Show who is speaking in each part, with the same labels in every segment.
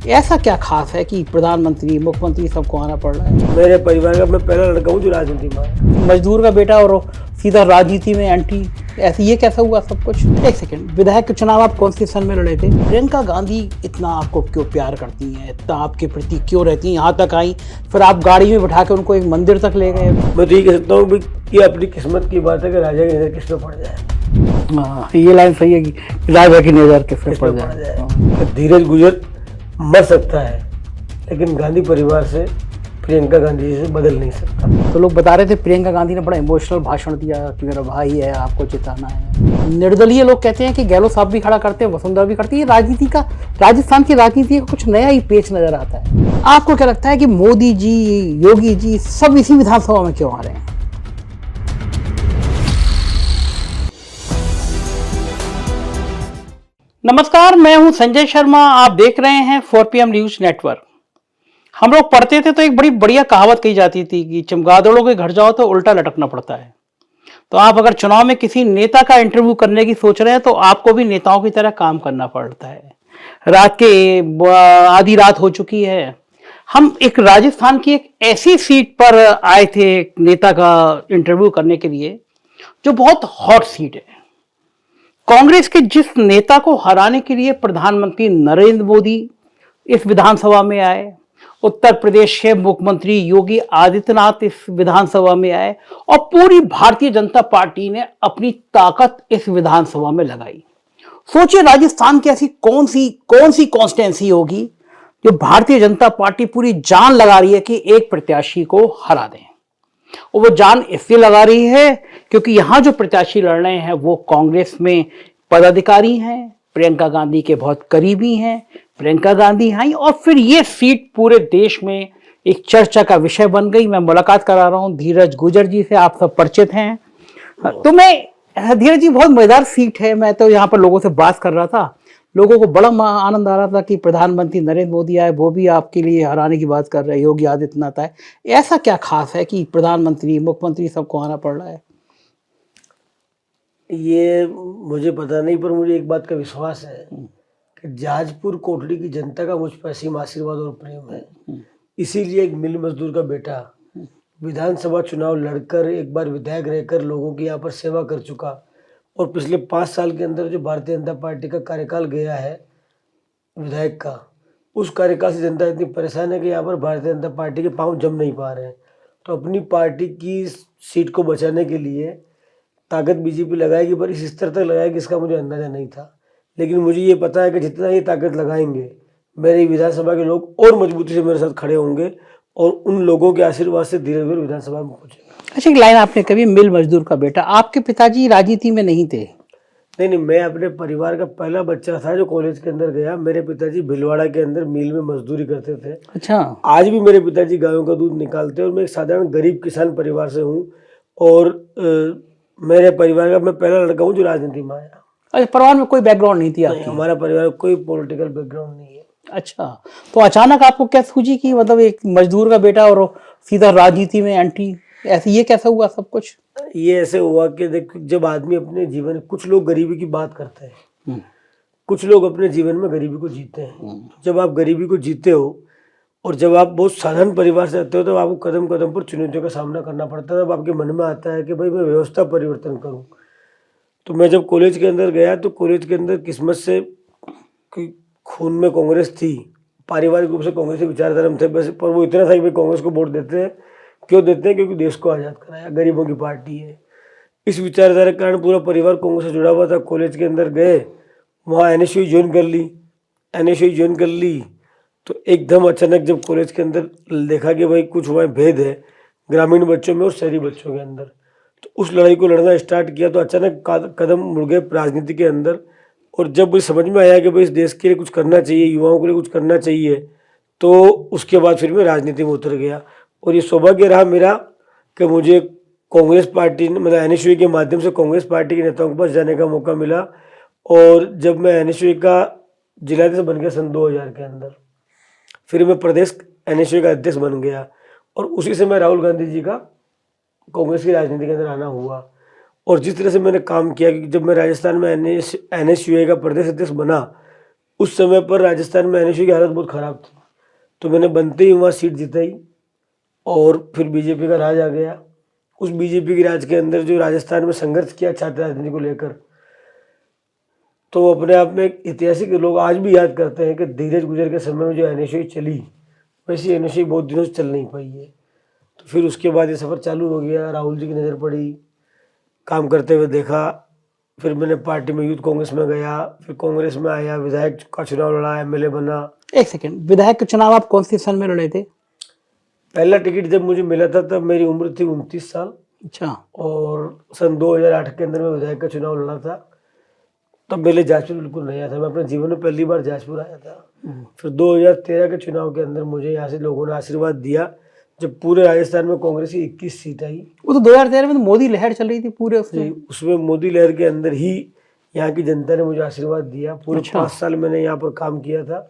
Speaker 1: ऐसा क्या खास है कि प्रधानमंत्री मुख्यमंत्री सबको आना पड़ रहा है?
Speaker 2: मेरे परिवार का मैं पहला लड़का हूँ जो राजनीति में है।
Speaker 1: मजदूर का बेटा और सीधा राजनीति में एंटी, ऐसे ये कैसा हुआ सब कुछ? एक सेकंड, विधायक के चुनाव आप कौन से सन में लड़े थे? प्रियंका गांधी इतना आपको क्यों प्यार करती हैं, इतना आपके प्रति क्यों रहती हैं? यहाँ तक आई, फिर आप गाड़ी में बिठा के उनको एक मंदिर तक ले गए।
Speaker 2: मैं तो ये कह सकता हूँ कि अपनी किस्मत की बात है कि राजा की नजर किस पे पड़ जाए।
Speaker 1: हाँ, ये लाइन सही है कि राजा की नजर किस पे पड़ जाए।
Speaker 2: धीरज गुजर मर सकता है लेकिन गांधी परिवार से प्रियंका गांधी जी से बदल नहीं सकता।
Speaker 1: तो लोग बता रहे थे प्रियंका गांधी ने बड़ा इमोशनल भाषण दिया कि मेरा भाई है, आपको जिताना है। निर्दलीय लोग कहते हैं कि गहलोत साहब भी खड़ा करते हैं, वसुंधरा भी करती है। राजनीति का, राजस्थान की राजनीति का कुछ नया ही पेच नजर आता है। आपको क्या लगता है कि मोदी जी, योगी जी सब इसी विधानसभा में क्यों आ रहे हैं? नमस्कार, मैं हूं संजय शर्मा। आप देख रहे हैं 4PM न्यूज नेटवर्क। हम लोग पढ़ते थे तो एक बड़ी बढ़िया कहावत कही जाती थी कि चमगादड़ों के घर जाओ तो उल्टा लटकना पड़ता है। तो आप अगर चुनाव में किसी नेता का इंटरव्यू करने की सोच रहे हैं तो आपको भी नेताओं की तरह काम करना पड़ता है। रात के आधी रात हो चुकी है। हम एक राजस्थान की एक ऐसी सीट पर आए थे एक नेता का इंटरव्यू करने के लिए जो बहुत हॉट सीट है। कांग्रेस के जिस नेता को हराने के लिए प्रधानमंत्री नरेंद्र मोदी इस विधानसभा में आए, उत्तर प्रदेश के मुख्यमंत्री योगी आदित्यनाथ इस विधानसभा में आए और पूरी भारतीय जनता पार्टी ने अपनी ताकत इस विधानसभा में लगाई। सोचिए, राजस्थान की ऐसी कौन सी कॉन्स्टिट्यूंसी होगी जो भारतीय जनता पार्टी पूरी जान लगा रही है कि एक प्रत्याशी को हरा दें। और वो जान इसलिए लगा रही है क्योंकि यहां जो प्रत्याशी लड़ रहे हैं वो कांग्रेस में पदाधिकारी हैं, प्रियंका गांधी के बहुत करीबी हैं। प्रियंका गांधी आई और फिर ये सीट पूरे देश में एक चर्चा का विषय बन गई। मैं मुलाकात करा रहा हूं धीरज गुजर जी से, आप सब परिचित हैं। तो मैं धीरज जी, बहुत मजेदार सीट है। मैं तो यहाँ पर लोगों से बात कर रहा था, लोगों को बड़ा आनंद आ रहा था कि प्रधानमंत्री नरेंद्र मोदी आए, वो भी आपके लिए हराने की बात कर रहे हैं, योगी आदित्यनाथ आए। ऐसा क्या खास है कि प्रधानमंत्री मुख्यमंत्री सबको आना पड़ रहा है?
Speaker 2: ये मुझे पता नहीं, पर मुझे एक बात का विश्वास है कि जाजपुर कोटड़ी की जनता का मुझ पर असीम आशीर्वाद और प्रेम है। इसीलिए एक मिल मजदूर का बेटा विधानसभा चुनाव लड़कर एक बार विधायक रहकर लोगों की यहाँ पर सेवा कर चुका और पिछले 5 साल के अंदर जो भारतीय जनता पार्टी का कार्यकाल गया है विधायक का, उस कार्यकाल से जनता इतनी परेशान है कि यहाँ पर भारतीय जनता पार्टी के पांव जम नहीं पा रहे हैं। तो अपनी पार्टी की सीट को बचाने के लिए ताकत बीजेपी लगाएगी, पर इस स्तर तक लगाएगी इसका मुझे अंदाजा नहीं था। लेकिन मुझे ये पता है कि जितना ये ताकत लगाएंगे मेरी विधानसभा के लोग और मजबूती से मेरे साथ खड़े होंगे और उन लोगों के आशीर्वाद से धीरे धीरे विधानसभा में पहुंचेंगे।
Speaker 1: अच्छा, एक लाइन आपने कभी मिल मजदूर का बेटा, आपके पिताजी राजनीति में नहीं थे?
Speaker 2: नहीं, मैं अपने परिवार का पहला बच्चा था जो कॉलेज के अंदर गया। मेरे पिताजी भिलवाड़ा के अंदर मिल में मजदूरी करते थे।
Speaker 1: अच्छा।
Speaker 2: आज भी मेरे पिताजी गायों का दूध निकालते हैं और मैं एक साधारण गरीब किसान परिवार से हूँ और मेरे परिवार का मैं पहला लड़का हूँ जो राजनीति में आया।
Speaker 1: अच्छा, परिवार में कोई बैकग्राउंड नहीं थी आपकी?
Speaker 2: हमारा परिवार कोई पॉलिटिकल बैकग्राउंड नहीं है।
Speaker 1: अच्छा, तो अचानक आपको क्या सूझी कि मतलब एक मजदूर का बेटा और सीधा राजनीति में एंटी, ऐसे ये कैसा हुआ सब कुछ?
Speaker 2: ये ऐसे हुआ कि देख, जब आदमी अपने जीवन, कुछ लोग गरीबी की बात करते हैं, कुछ लोग अपने जीवन में गरीबी को जीते हैं। जब आप गरीबी को जीते हो और जब आप बहुत साधारण परिवार से आते हो तो आपको कदम कदम पर चुनौतियों का सामना करना पड़ता है। तब आपके मन में आता है कि भाई मैं व्यवस्था परिवर्तन करूं। तो मैं जब कॉलेज के अंदर गया तो कॉलेज के अंदर किस्मत से खून में कांग्रेस थी, पारिवारिक रूप से कांग्रेस के विचारधारा में थे बस, पर वो इतना था कि भाई कांग्रेस को वोट देते हैं। क्यों देते हैं? क्योंकि देश को आज़ाद कराया, गरीबों की पार्टी है। इस विचारधारा के कारण पूरा परिवार कांग्रेस से जुड़ा हुआ था। कॉलेज के अंदर गए, वहाँ NSU ज्वाइन कर ली तो एकदम अचानक जब कॉलेज के अंदर देखा कि भाई कुछ वहाँ भेद है ग्रामीण बच्चों में और शहरी बच्चों के अंदर, तो उस लड़ाई को लड़ना स्टार्ट किया। तो अचानक कदम मुड़ गए राजनीति के अंदर और जब समझ में आया कि भाई इस देश के लिए कुछ करना चाहिए, युवाओं के लिए कुछ करना चाहिए, तो उसके बाद फिर मैं राजनीति में उतर गया। और ये सौभाग्य रहा मेरा कि मुझे कांग्रेस पार्टी मतलब NSU के माध्यम से कांग्रेस पार्टी के नेताओं के पास जाने का मौका मिला। और जब मैं NSU का जिलाध्यक्ष बन गया सन 2000 के अंदर, फिर मैं प्रदेश NSU का अध्यक्ष बन गया और उसी से मैं राहुल गांधी जी का कांग्रेस की राजनीति के अंदर आना हुआ। और जिस तरह से मैंने काम किया कि जब मैं राजस्थान में NSU का प्रदेश अध्यक्ष बना उस समय पर राजस्थान में एनएसयू की हालत बहुत ख़राब थी, तो मैंने बनते ही वहाँ सीट जिताई और फिर बीजेपी का राज आ गया। उस बीजेपी के राज के अंदर जो राजस्थान में संघर्ष किया छात्र राजनीति को लेकर, तो वो अपने आप में एक ऐतिहासिक, लोग आज भी याद करते हैं कि धीरज गुजर के समय में जो एनएसयू चली, वैसी एनएसयू बहुत दिनों से चल नहीं पाई है। तो फिर उसके बाद ये सफ़र चालू हो गया, राहुल जी की नज़र पड़ी, काम करते हुए देखा, फिर मैंने पार्टी में यूथ कांग्रेस में गया, फिर कांग्रेस में आया, विधायक का चुनाव लड़ा, एमएलए बना।
Speaker 1: एक सेकंड, विधायक का चुनाव आप कौन सी सन में लड़े थे?
Speaker 2: पहला टिकट जब मुझे मिला था तब मेरी उम्र थी 29 साल।
Speaker 1: अच्छा।
Speaker 2: और सन 2008 के अंदर मैं विधायक का चुनाव लड़ा था। तब मेरे लिए जाजपुर बिल्कुल नया था, मैं अपने जीवन में पहली बार जाजपुर आया था। फिर 2013 के चुनाव के अंदर मुझे यहाँ से लोगों ने आशीर्वाद दिया, जब पूरे राजस्थान में कांग्रेस की 21 सीट आई।
Speaker 1: वो तो 2013 में तो मोदी लहर चल रही थी पूरे
Speaker 2: उसमें मोदी लहर के अंदर ही यहाँ की जनता ने मुझे आशीर्वाद दिया। पूरे 5 साल मैंने यहाँ पर काम किया था।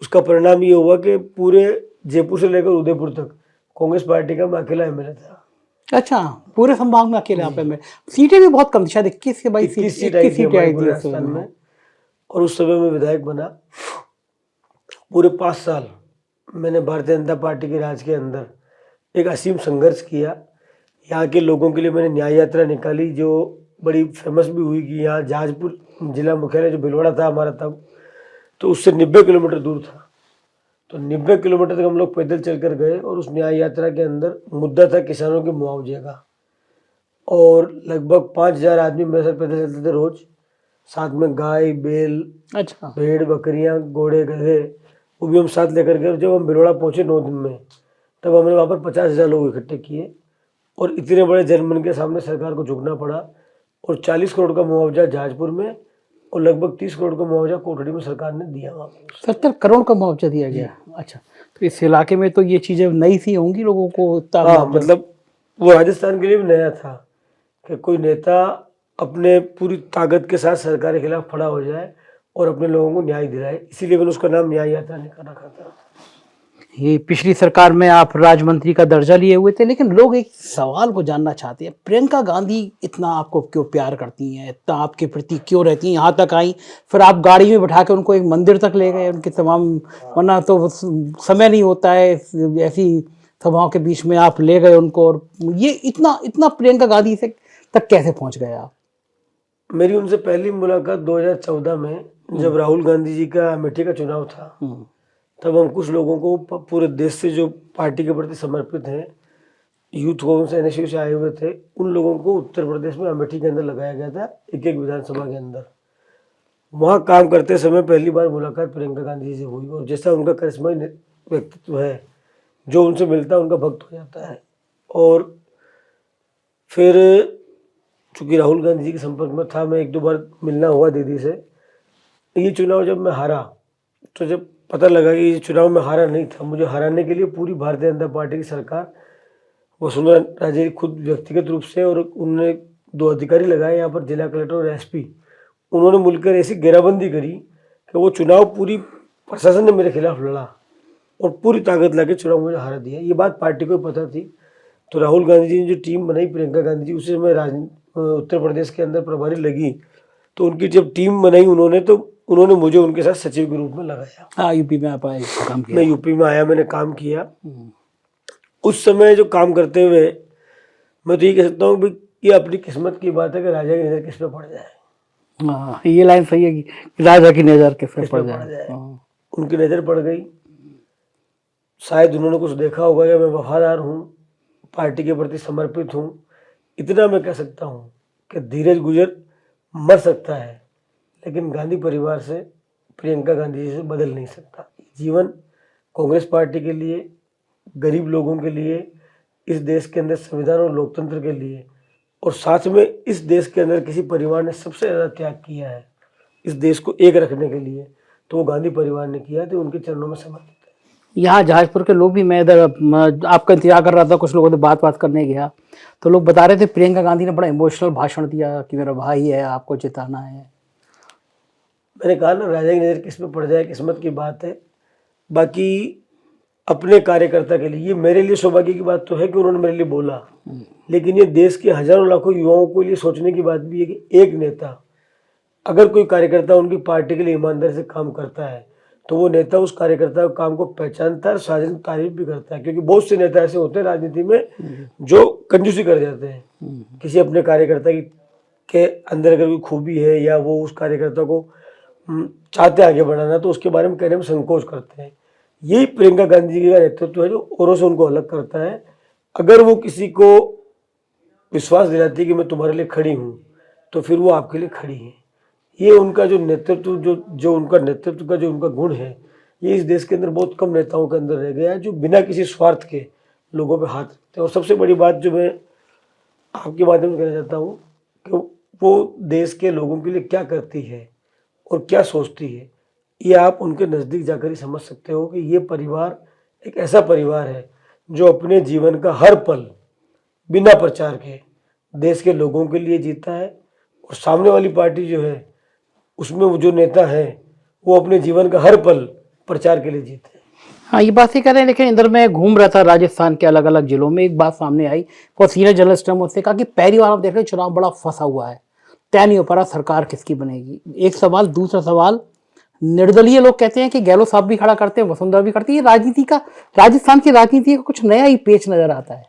Speaker 2: उसका परिणाम ये हुआ कि पूरे जयपुर से लेकर उदयपुर तक कांग्रेस पार्टी का मैं अकेला एमएलए था।
Speaker 1: अच्छा, पूरे संभाग में अकेले आप में? सीटें भी बहुत कम थी, शायद 21 के 22
Speaker 2: सीट आई थी राजस्थान में। और उस समय में विधायक बना। पूरे 5 साल मैंने भारतीय जनता पार्टी के राज के अंदर एक असीम संघर्ष किया। यहाँ के लोगों के लिए मैंने न्याय यात्रा निकाली, जो बड़ी फेमस भी हुई कि यहाँ जाजपुर जिला मुख्यालय जो भिलवाड़ा था हमारा तब, तो उससे 90 किलोमीटर दूर था। तो 90 किलोमीटर तक हम लोग पैदल चलकर गए और उस न्याय यात्रा के अंदर मुद्दा था किसानों के मुआवजे का। और लगभग 5000 आदमी मेरे साथ पैदल चलते थे रोज, साथ में गाय, बैल,
Speaker 1: अच्छा,
Speaker 2: भेड़, बकरियां, घोड़े, गधे, वो भी हम साथ लेकर गए। जब हम भिलवाड़ा पहुंचे 9 दिन में, तब हमने वहाँ पर 50,000 लोग इकट्ठे किए और इतने बड़े जनमन के सामने सरकार को झुकना पड़ा। और 40 करोड़ का मुआवजा जाजपुर में और लगभग 30 करोड़ का मुआवजा कोटड़ी में सरकार ने दिया। वहाँ
Speaker 1: 70 करोड़ का मुआवजा दिया गया। अच्छा, तो इस इलाके में तो ये चीज़ें नई सी होंगी लोगों को।
Speaker 2: हाँ, मतलब वो राजस्थान के लिए भी नया था कि कोई नेता अपने पूरी ताकत के साथ सरकार के खिलाफ खड़ा हो जाए और अपने लोगों को न्याय दिलाए। इसीलिए मैंने उसका नाम न्याय यात्रा निकाल रखा था।
Speaker 1: ये पिछली सरकार में आप राज्य मंत्री का दर्जा लिए हुए थे, लेकिन लोग एक सवाल को जानना चाहते हैं, प्रियंका गांधी इतना आपको क्यों प्यार करती हैं, इतना आपके प्रति क्यों रहती हैं? यहाँ तक आई, फिर आप गाड़ी में बैठा के उनको एक मंदिर तक ले गए, उनके तमाम, वरना तो समय नहीं होता है ऐसी सभाओं के बीच में, आप ले गए उनको। और ये इतना इतना प्रियंका गांधी से तक कैसे पहुँच गए आप?
Speaker 2: मेरी उनसे पहली मुलाकात 2014 में, जब राहुल गांधी जी का अमेठी का चुनाव था। तब हम कुछ लोगों को पूरे देश से जो पार्टी के प्रति समर्पित हैं, यूथ कांग्रेस एनएसयू से आए हुए थे, उन लोगों को उत्तर प्रदेश में अमेठी के अंदर लगाया गया था, एक एक विधानसभा के अंदर। वहाँ काम करते समय पहली बार मुलाकात प्रियंका गांधी जी से हुई और जैसा उनका करिश्माई व्यक्तित्व है, जो उनसे मिलता है उनका भक्त हो जाता है। और फिर चूँकि राहुल गांधी जी के संपर्क में था, मैं 1-2 बार मिलना हुआ दीदी से। ये चुनाव जब मैं हारा, तो जब पता लगा कि ये चुनाव में हारा नहीं था, मुझे हराने के लिए पूरी भारतीय जनता पार्टी की सरकार, वसुंधरा राजे खुद व्यक्तिगत रूप से, और उन्होंने 2 अधिकारी लगाए यहाँ पर, जिला कलेक्टर और एसपी, उन्होंने मिलकर ऐसी घेराबंदी करी कि वो चुनाव पूरी प्रशासन ने मेरे खिलाफ लड़ा और पूरी ताकत लगा के चुनाव मुझे हरा दिया। ये बात पार्टी को पता थी। तो राहुल गांधी जी ने जो टीम बनाई प्रियंका गांधी जी, उसे मैं उत्तर प्रदेश के अंदर प्रभारी लगी। तो उनकी जब टीम बनाई उन्होंने मुझे उनके साथ सचिव के रूप में लगाया।
Speaker 1: हाँ, यूपी में आप आए, काम किया।
Speaker 2: मैं यूपी में आया, मैंने काम किया। उस समय जो काम करते हुए मैं तो ये कह सकता हूँ कि ये अपनी किस्मत की बात है कि राजा की नज़र किस पे पड़ जाए।
Speaker 1: हाँ, ये लाइन सही है कि राजा की नज़र किस पे पड़ जाए।
Speaker 2: उनकी नज़र पड़ गई। शायद उन्होंने कुछ देखा होगा कि मैं वफादार हूँ, पार्टी के प्रति समर्पित हूँ। इतना मैं कह सकता हूँ कि धीरज गुजर मर सकता है, लेकिन गांधी परिवार से, प्रियंका गांधी जी से बदल नहीं सकता। जीवन कांग्रेस पार्टी के लिए, गरीब लोगों के लिए, इस देश के अंदर संविधान और लोकतंत्र के लिए, और साथ में इस देश के अंदर किसी परिवार ने सबसे ज़्यादा त्याग किया है इस देश को एक रखने के लिए, तो वो गांधी परिवार ने किया। तो उनके चरणों में समर्पित है।
Speaker 1: यहाँ जहाजपुर के लोग भी, मैं इधर आपका इंतजार कर रहा था, कुछ लोगों से बात करने गया, तो लोग बता रहे थे प्रियंका गांधी ने बड़ा इमोशनल भाषण दिया कि मेरा भाई है, आपको जिताना है।
Speaker 2: मैंने कहा ना, राजा की नज़र किस पे पड़ जाए किस्मत की बात है। बाकी अपने कार्यकर्ता के लिए, ये मेरे लिए सौभाग्य की बात तो है कि उन्होंने मेरे लिए बोला, लेकिन ये देश के हजारों लाखों युवाओं को लिए सोचने की बात भी है कि एक नेता अगर कोई कार्यकर्ता उनकी पार्टी के लिए ईमानदारी से काम करता है तो वो नेता उस कार्यकर्ता के काम को पहचानता है और सार्वजनिक तारीफ भी करता है, क्योंकि बहुत से नेता ऐसे होते हैं राजनीति में जो कंजूसी कर जाते हैं। किसी अपने कार्यकर्ता की के अंदर अगर कोई खूबी है या वो उस कार्यकर्ता को चाहते आगे बढ़ाना तो उसके बारे में कहने में संकोच करते हैं। यही प्रियंका गांधी जी का नेतृत्व है जो औरों से उनको अलग करता है। अगर वो किसी को विश्वास दिलाती है कि मैं तुम्हारे लिए खड़ी हूँ तो फिर वो आपके लिए खड़ी है। ये उनका जो नेतृत्व जो उनका नेतृत्व का जो उनका गुण है, ये इस देश के अंदर बहुत कम नेताओं के अंदर रह गया है जो बिना किसी स्वार्थ के लोगों पे हाथ रखते हैं। और सबसे बड़ी बात जो मैं आपके माध्यम से कहना चाहता हूँ कि वो देश के लोगों के लिए क्या करती है और क्या सोचती है, ये आप उनके नज़दीक जाकर ही समझ सकते हो कि ये परिवार एक ऐसा परिवार है जो अपने जीवन का हर पल बिना प्रचार के देश के लोगों के लिए जीता है। और सामने वाली पार्टी जो है उसमें वो जो नेता है वो अपने जीवन का हर पल प्रचार के लिए जीते हैं।
Speaker 1: हाँ, ये बात ही कर रहे हैं। लेकिन इधर मैं घूम रहा था राजस्थान के अलग अलग जिलों में, एक बात सामने आई, कोई सीनियर जर्नलिस्ट ने मुझसे कहा कि पहली बार आप देख रहे हैं चुनाव बड़ा फंसा हुआ है, तय नहीं हो पा रहा सरकार किसकी बनेगी। एक सवाल। दूसरा सवाल, निर्दलीय लोग कहते हैं कि गहलोत साहब भी खड़ा करते हैं, वसुंधरा भी करती है। राजनीति का, राजस्थान की राजनीति का कुछ नया ही पेच नजर आता है।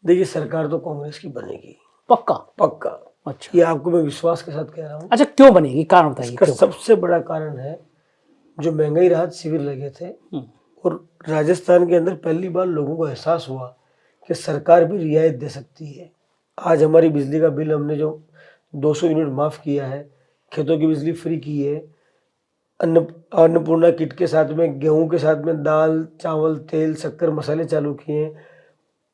Speaker 2: देखिए, सरकार तो कांग्रेस की बनेगी,
Speaker 1: पक्का?
Speaker 2: पक्का।
Speaker 1: अच्छा,
Speaker 2: ये आपको मैं विश्वास के साथ कह रहा हूँ।
Speaker 1: अच्छा, क्यों बनेगी, कारण बताइए।
Speaker 2: इसका सबसे बड़ा कारण है जो महंगाई राहत शिविर लगे थे और राजस्थान के अंदर पहली बार लोगों को एहसास हुआ कि सरकार भी रियायत दे सकती है। आज हमारी बिजली का बिल हमने जो 200 यूनिट माफ़ किया है, खेतों की बिजली फ्री की है, अन्नपूर्णा किट के साथ में गेहूं के साथ में दाल चावल तेल शक्कर मसाले चालू किए हैं।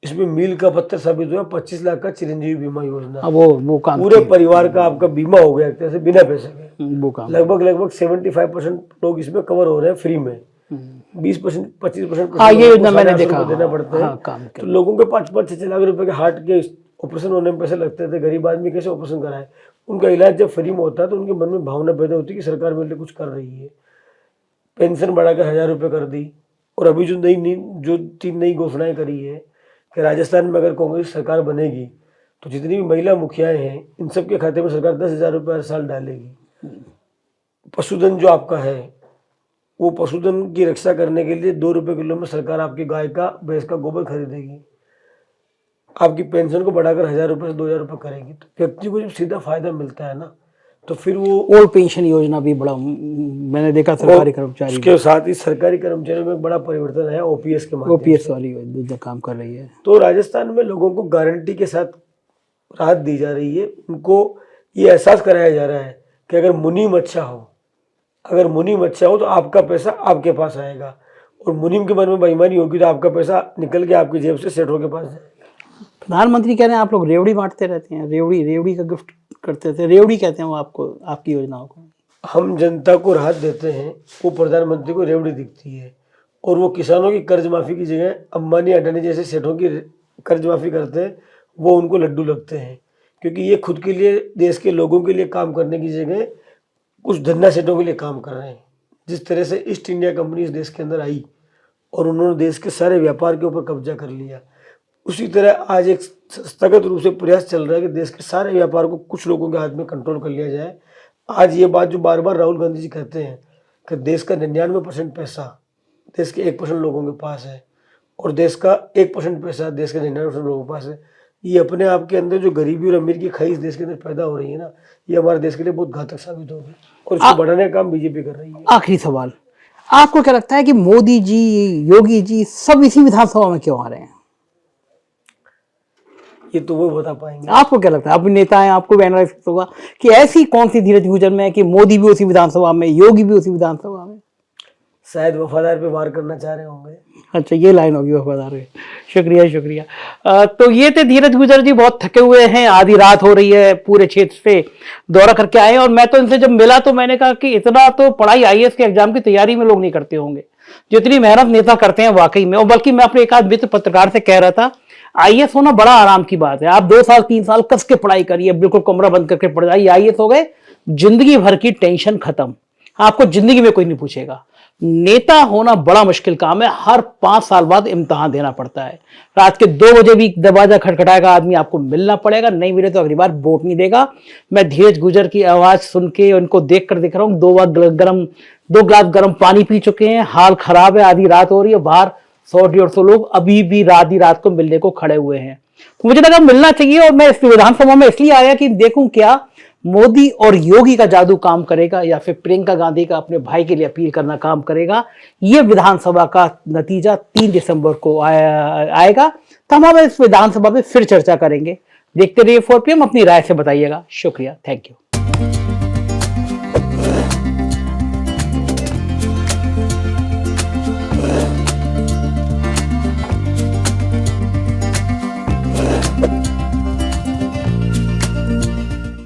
Speaker 2: इसमें मील का पत्थर साबित हुआ 25 लाख का चिरंजीवी बीमा योजना।
Speaker 1: वो काम
Speaker 2: पूरे परिवार का आपका बीमा हो गया एक तरह से बिना पैसे के।
Speaker 1: वो काम
Speaker 2: लगभग 75% लोग इसमें कवर हो रहे हैं फ्री में। 20% 25%
Speaker 1: हाँ, ये योजना मैंने देखा
Speaker 2: देना पड़ता है।
Speaker 1: काम
Speaker 2: तो लोगों के 5-6 लाख रुपए के हार्ट के ऑपरेशन होने में पैसे लगते थे। गरीब आदमी कैसे ऑपरेशन कराए? उनका इलाज जब फ्री में होता है तो उनके मन में भावना पैदा होती है कि सरकार मेरे लिए कुछ कर रही है। पेंशन बढ़ाकर 1000 रुपये कर दी। और अभी जो 3 नई घोषणाएं करी है कि राजस्थान में अगर कांग्रेस सरकार बनेगी तो जितनी भी महिला मुखियाएं हैं इन सब के खाते में सरकार 10,000 रुपये हर साल डालेगी। पशुधन जो आपका है वो पशुधन की रक्षा करने के लिए 2 रुपये किलो में सरकार आपकी गाय का भैंस का गोबर खरीदेगी। आपकी पेंशन को बढ़ाकर 1000 रुपये से 2000 रुपये करेगी। तो व्यक्ति को जब सीधा फायदा मिलता है ना तो फिर वो
Speaker 1: ओल्ड पेंशन योजना भी बड़ा मैंने देखा सरकारी कर्मचारी,
Speaker 2: उसके साथ ही सरकारी कर्मचारियों में एक बड़ा परिवर्तन है ओपीएस के माध्यम
Speaker 1: ओपीएस वाली योजना काम कर रही है।
Speaker 2: तो राजस्थान में लोगों को गारंटी के साथ राहत दी जा रही है। उनको ये एहसास कराया जा रहा है कि अगर मुनीम अच्छा हो तो आपका पैसा आपके पास आएगा और मुनीम के मन में बेईमानी होगी तो आपका पैसा निकल के आपकी जेब से सेठों के पास जाएगा।
Speaker 1: प्रधानमंत्री कह रहे हैं आप लोग रेवड़ी बांटते रहते हैं, रेवड़ी का गिफ्ट करते थे, रेवड़ी कहते हैं वो आपको, आपकी योजनाओं को।
Speaker 2: हम जनता को राहत देते हैं, वो प्रधानमंत्री को रेवड़ी दिखती है। और वो किसानों की कर्ज माफ़ी की जगह अंबानी अडानी जैसे सेठों की कर्ज माफ़ी करते हैं, वो उनको लड्डू लगते हैं। क्योंकि ये खुद के लिए देश के लोगों के लिए काम करने की जगह कुछ धंधा सेठों के लिए काम कर रहे हैं। जिस तरह से ईस्ट इंडिया कंपनी इस देश के अंदर आई और उन्होंने देश के सारे व्यापार के ऊपर कब्जा कर लिया, उसी तरह आज एक संस्थागत रूप से प्रयास चल रहा है कि देश के सारे व्यापार को कुछ लोगों के हाथ में कंट्रोल कर लिया जाए। आज ये बात जो बार बार राहुल गांधी जी कहते हैं कि देश का 99% पैसा देश के 1% लोगों के पास है और देश का 1% पैसा देश के 99% लोगों के पास है, ये अपने आप के अंदर जो गरीबी और अमीर की खाई इस देश के अंदर पैदा हो रही है ना, ये हमारे देश के लिए बहुत घातक साबित होगी और इसको बढ़ाने का काम बीजेपी कर रही है।
Speaker 1: आखिरी सवाल, आपको क्या लगता है कि मोदी जी, योगी जी सब इसी विधानसभा में क्यों आ रहे हैं?
Speaker 2: ये तो वो बता पाएंगे।
Speaker 1: आपको क्या लगता है, आप भी नेता हैं, आपको भी एनालाइज होगा कि ऐसी कौन सी धीरज गुजर में है कि मोदी भी उसी विधानसभा में, योगी भी उसी विधानसभा में?
Speaker 2: शायद वफादार पे वार करना चाह रहे होंगे।
Speaker 1: अच्छा, ये लाइन होगी वफादार पे। शुक्रिया। तो ये थे धीरज गुजर जी, बहुत थके हुए हैं, आधी रात हो रही है, पूरे क्षेत्र से दौरा करके आए। और मैं तो इनसे जब मिला तो मैंने कहा कि इतना तो पढ़ाई आईएएस के एग्जाम की तैयारी में लोग नहीं करते होंगे जितनी मेहनत नेता करते हैं वाकई में। और बल्कि मैं अपने एक आध मित्र पत्रकार से कह रहा था, आईएएस होना बड़ा आराम की बात है। आप 2 साल 3 साल कस के पढ़ाई करिए, बिल्कुल कमरा बंद करके पढ़ जाइए, आईएएस हो गए, जिंदगी भर की टेंशन खत्म, आपको जिंदगी में कोई नहीं पूछेगा। नेता होना बड़ा मुश्किल काम है। हर 5 साल बाद इम्तिहान देना पड़ता है। रात के 2 बजे भी दरवाजा खटखटाएगा आदमी, आपको मिलना पड़ेगा, नहीं मिले तो अगली बार वोट नहीं देगा। मैं धीरज गुजर की आवाज सुन के उनको देख कर देख रहा हूँ। 2 गिलास गर्म पानी पी चुके हैं, हाल खराब है, आधी रात हो रही है, बाहर 100-150 लोग अभी भी आधी रात को मिलने को खड़े हुए हैं। तो मुझे लगा मिलना चाहिए, और मैं इस विधानसभा में इसलिए आया कि देखूं क्या मोदी और योगी का जादू काम करेगा या फिर प्रियंका गांधी का अपने भाई के लिए अपील करना काम करेगा। ये विधानसभा का नतीजा 3 दिसंबर को आएगा। तो हम इस विधानसभा में फिर चर्चा करेंगे। देखते रहिए 4PM, अपनी राय से बताइएगा। शुक्रिया, थैंक यू।